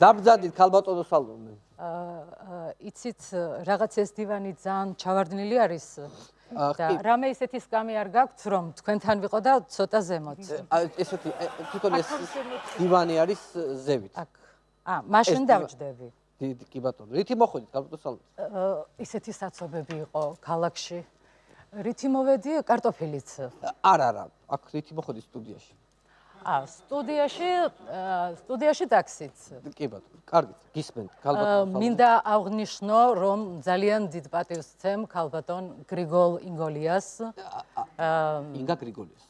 დამბძანდით ქალბატონო სალომე. იცით რაღაც ეს დივანი ძალიან ჩავარდნილი არის და რამე ისეთი სკამი არ გაქვთ რომ თქვენთან ვიყო და ცოტა ზემოთ. ესეთი თვითონ ეს დივანი არის ზევით. აქ. მაშინ დავჯდები. კი ბატონო. რითი მოხვედით ქალბატონო სალომე? ისეთი საცობები იყო ქალაქში. რითი მოვედი კარტოფილით. არა, აქ რითი მოხვედით სტუდიაში? სტუდიაში ტაქსით. კი ბატონო, კარგით, გისმენთ ქალბატონო. მინდა აღვნიშნო, რომ ძალიან დიდ პატივს ვცემ ქალბატონ გრიგოლ ინგოლიას. ინგა გრიგოლიას.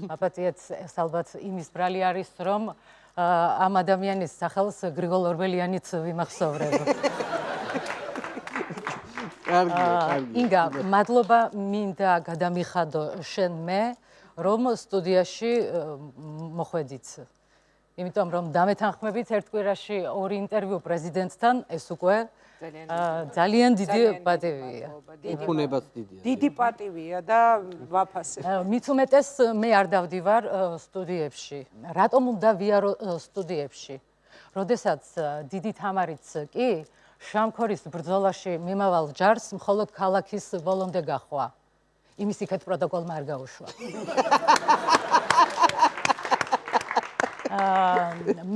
მაპატიეთ ეს ალბათ იმის ბრალი არის, რომ ამ ადამიანის სახელს გრიგოლ ორბელიანიც ვიმახსოვრებ. ინგა, მადლობა მინდა გადამიხადო შენ მე, რომ სტუდიაში მოხვედით. იმიტომ რომ დამეთანხმებით ერთ კვირაში 2 ინტერვიუ პრეზიდენტთან, ეს უკვე ძალიან დიდი პატივია. უფუნებაც დიდია. დიდი პატივია და ვაფასებ. მით უმეტეს მე არ დავდივარ სტუდიებში. რატომ უნდა ვიარო სტუდიებში? როდესაც დიდი თამარიც კი შამქორის ბრძოლაში მიმავალ ჯარს მხოლოდ ქალაქის ბოლომდე გახვა. იმის იქეთ პროტოკოლმა არ გაუშვა.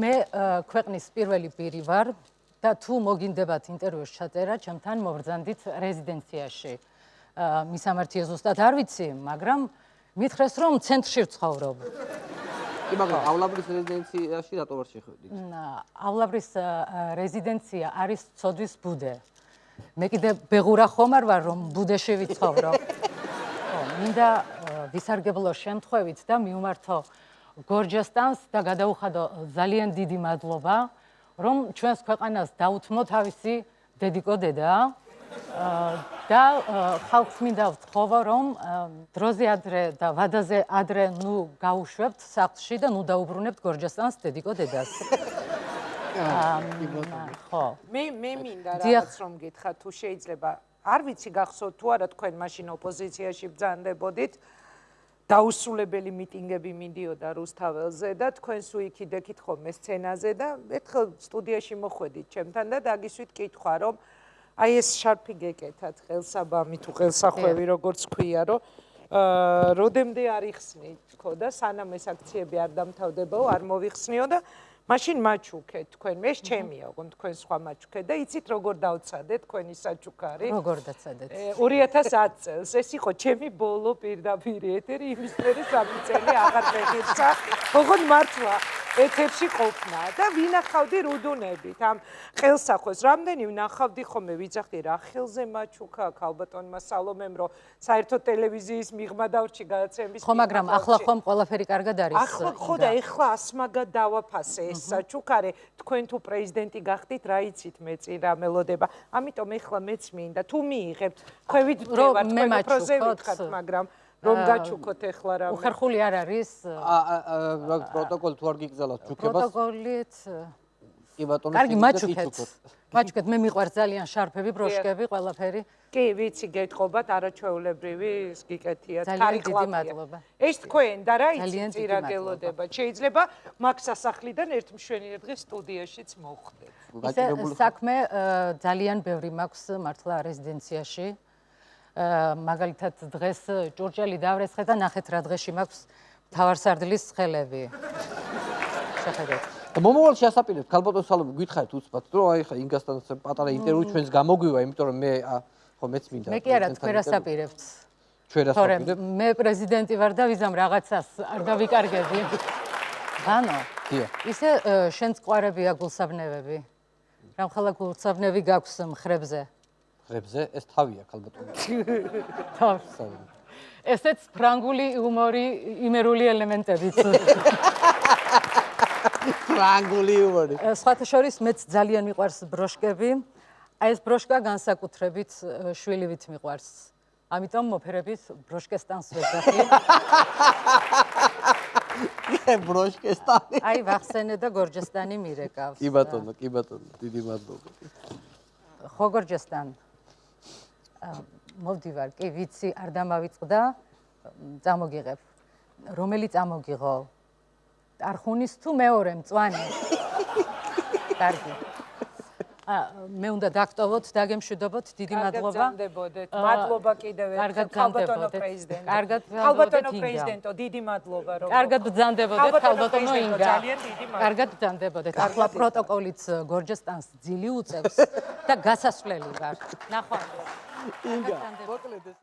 მე ქვეყნის პირველი პირი ვარ და თუ მოგინდებათ ინტერვიუს ჩაწერა, ჩემთან მოვბრძანდით რეზიდენციაში. მისამართი ზუსტად არ ვიცი, მაგრამ მითხრეს რომ ცენტრში ვცხოვრობ. კი, მაგრამ ავლაბრის რეზიდენციაში რატო არ შეხვედით? ავლაბრის რეზიდენცია არის ცოდვის ბუდე. მე კიდე ბეღურა ხომარ ვარ რომ ბუდეში ვიცხოვრო. მინდა ვისარგებლო შემთხვევით და მიუმართო გორჯესტანს და გადაუხადო ძალიან დიდი მადლობა, რომ ჩვენს ქვეყანას დაუთმო თავისი დედიკო დედა და ხალხს მინდა ვთხოვო, რომ დროზე ადრე და ვადაზე ადრე ნუ გაუშვებთ სახლში და ნუ დაუბრუნებთ გორჯესტანს დედიკო დედას. ხო. მე მინდა რაღაც რომ გითხრა თუ შეიძლება არ ვიცი გახსოვთ თუ არა თქვენ მაშინ ოპოზიციაში ბრძანდებოდით დაუსრულებელი მიტინგები მინდიოდა რუსთაველზე და თქვენ სუიქიდექით ხოლმე სცენაზე და ერთხელ სტუდიაში მოხვედით ჩემთან და დაგისვით კითხვა რომ აი ეს შარფი გეკეთათ ხელსაბამი თუ ხელსახვევი როგორც ქვია რომ როდემდე არ იხსნით თქო და სანამ ეს აქციები არ დამთავრდებაო არ მოვიხსნიო და მაშინ მაჩუქეთ თქვენ მე ჩემია ოღონდ თქვენ სხვა მაჩუქეთ და იცით როგორ დავცადეთ თქვენი საჩუქარი როგორ დაცადეთ 2010 წელს ეს იყო ჩემი ბოლო პირდაპირ ეთერი იმის მერე 3 წელი აღარ მეგეცა ოღონდ მართლა ეთერში ყოფნა და ვინახავდი რუდუნებით ამ ხელსახვეს რამდენი ვნახავდი ხოლმე ვიძახდი რა ხელზე მაჩუქა ქალბატონმა სალომემ რომ საერთოდ ტელევიზიის მიღმა დავრჩი გადაცემის ხო მაგრამ ახლა ხომ ყველაფერი კარგად არის ახლა ხო და ეხლა ასმაგად დავაფასე ეს საჩუქარი თქვენ თუ პრეზიდენტი გახდით რა იცით მე წინ რა მელოდება ამიტომ ეხლა მეც მინდა თუ მიიღებთ ხვევით ვარ თქვენ პროზე ვითხართ მაგრამ რომ გაჩუქოთ ეხლა რა უხერხული არ არის პროტოკოლი თუ არ გიგზავნოთ ჩუქებას პროტოკოლით კი ბატონო კარგი მაჩუქეთ მე მიყვარს ძალიან შარფები ბროშკები ყველაფერი კი ვიცი გეთყობათ არაჩვეულებრივი გიკეთიათ ძალიან დიდი მადლობა ეს თქვენ და რა იცით წირაგელოდება შეიძლება მაგ სასახლიდან ერთ მშვენიერ დღეს სტუდიაშიც მოხვდეთ ისე საქმე ძალიან ბევრი მაქვს მართლა რეზიდენციაში მაგალითად დღეს ჭურჭელი დავრესხე და ნახეთ რა დღეში მაქვს მთავარსარდლის ხელები შეხედეთ მომავალში ასაპირებთ ქალბატონ სალომე გითხარით უცბად რომ აი ხა ინგასთან პატარა ინტერვიუ ჩვენს გამოგვივა იმიტომ რომ მე ხო მეც მინდა მე კი არა თქვენ ასაპირებთ ჩვენ ასაპირებთ მე პრეზიდენტი ვარ და ვიზამ რაღაცას არ დავიკარგები ბანო ისე შენს ყვარებია გულსაბნევები რამხელა გულსაბნევი გაქვს მხრებზე ხრებზე ეს თავია ქალბატონო თავს ესეც ფრანგული იუმორი იმერული ელემენტებიც ფრანგული იუმორი სხვათა შორის მეც ძალიან მიყვარს ბროშკები აი ეს ბროშკა განსაკუთრებით შვილივით მიყვარს ამიტომ მოფერების ბროშკესტანს ვეძახი ბროშკესტანი აი ვახსენე და გორჯესტანი მირეკავს კი ბატონო დიდი მადლობა ხო გორჯესტან მოვდივარ, კი, ვიცი, არ დამავიწყდა, წამოგიღებ. რომელი წამოგიღო? არხუნის თუ მეორე მწვანე? კარგი. მე უნდა დაგტოვოთ, დაგემშვიდობოთ, დიდი მადლობა. კარგად გრძანდებოდეთ. მადლობა კიდევ ერთხელ ქალბატონო პრეზიდენტო. კარგად ქალბატონო პრეზიდენტო, დიდი მადლობა რომ. კარგად ბრძანდებოდეთ, ქალბატონო ინგა. ძალიან დიდი მადლობა. კარგად ბრძანდებოდეთ. ახლა პროტოკოლიც გორჯესტანს ძილი უწევს და გასასვლელი ვარ. ნახვამდის. ინგა მოკლედ